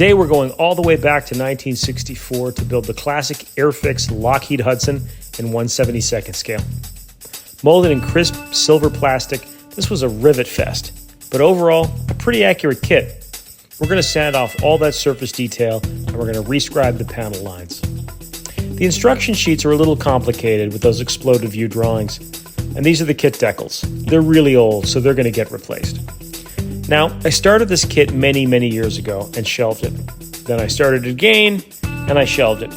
Today we're going all the way back to 1964 to build the classic Airfix Lockheed Hudson in 1/72nd scale. Molded in crisp silver plastic, this was a rivet fest, but overall, a pretty accurate kit. We're going to sand off all that surface detail and we're going to rescribe the panel lines. The instruction sheets are a little complicated with those exploded view drawings, and these are the kit decals. They're really old, so they're going to get replaced. Now, I started this kit many years ago and shelved it. Then I started it again, and I shelved it.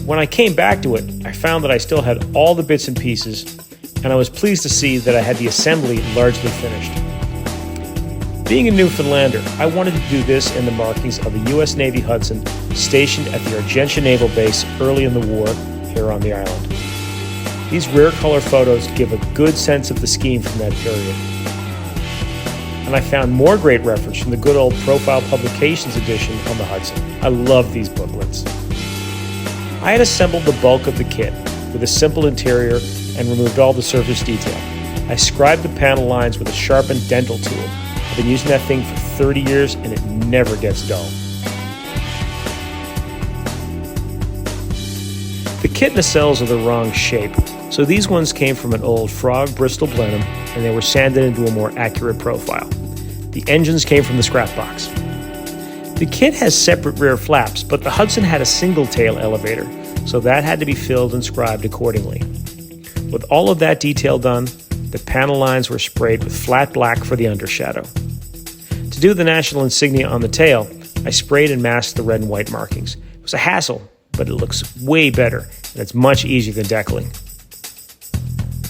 When I came back to it, I found that I still had all the bits and pieces, and I was pleased to see that I had the assembly largely finished. Being a Newfoundlander, I wanted to do this in the markings of a U.S. Navy Hudson stationed at the Argentia Naval Base early in the war here on the island. These rare color photos give a good sense of the scheme from that period. And I found more great reference from the good old Profile Publications edition on the Hudson. I love these booklets. I had assembled the bulk of the kit with a simple interior and removed all the surface detail. I scribed the panel lines with a sharpened dental tool. I've been using that thing for 30 years and it never gets dull. The kit nacelles are the wrong shape, so these ones came from an old Frog Bristol Blenheim and they were sanded into a more accurate profile. The engines came from the scrap box. The kit has separate rear flaps, but the Hudson had a single tail elevator, so that had to be filled and scribed accordingly. With all of that detail done, the panel lines were sprayed with flat black for the undershadow. To do the national insignia on the tail, I sprayed and masked the red and white markings. It was a hassle, but it looks way better, and it's much easier than decaling.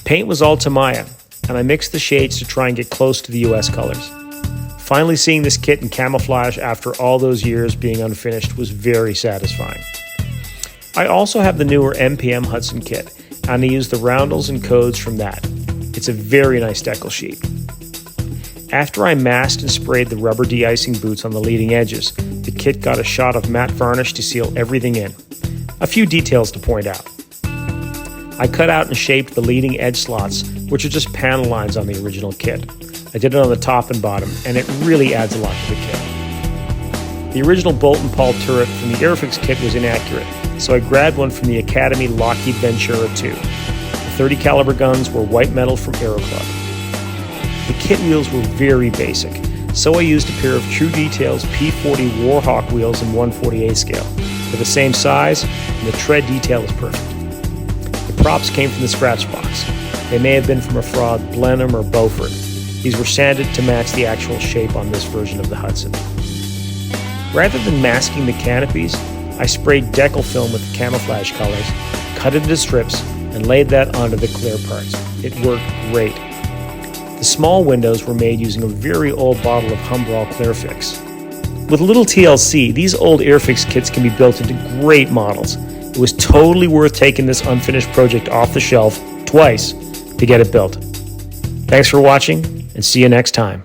Paint was all Tamiya, and I mixed the shades to try and get close to the US colors. Finally seeing this kit in camouflage after all those years being unfinished was very satisfying. I also have the newer MPM Hudson kit, and I used the roundels and codes from that. It's a very nice decal sheet. After I masked and sprayed the rubber de-icing boots on the leading edges, the kit got a shot of matte varnish to seal everything in. A few details to point out. I cut out and shaped the leading edge slots, which are just panel lines on the original kit. I did it on the top and bottom, and it really adds a lot to the kit. The original bolt and pawl turret from the Airfix kit was inaccurate, so I grabbed one from the Academy Lockheed Ventura II. The 30 caliber guns were white metal from Aero Club. The kit wheels were very basic, so I used a pair of True Details P40 Warhawk wheels in 1/48 scale. They're the same size, and the tread detail is perfect. The props came from the scratch box. They may have been from a Frog Blenheim or Beaufort. These were sanded to match the actual shape on this version of the Hudson. Rather than masking the canopies, I sprayed decal film with the camouflage colors, cut it into strips, and laid that onto the clear parts. It worked great. The small windows were made using a very old bottle of Humbrol Clearfix. With a little TLC, these old Airfix kits can be built into great models. It was totally worth taking this unfinished project off the shelf twice to get it built. Thanks for watching, and see you next time.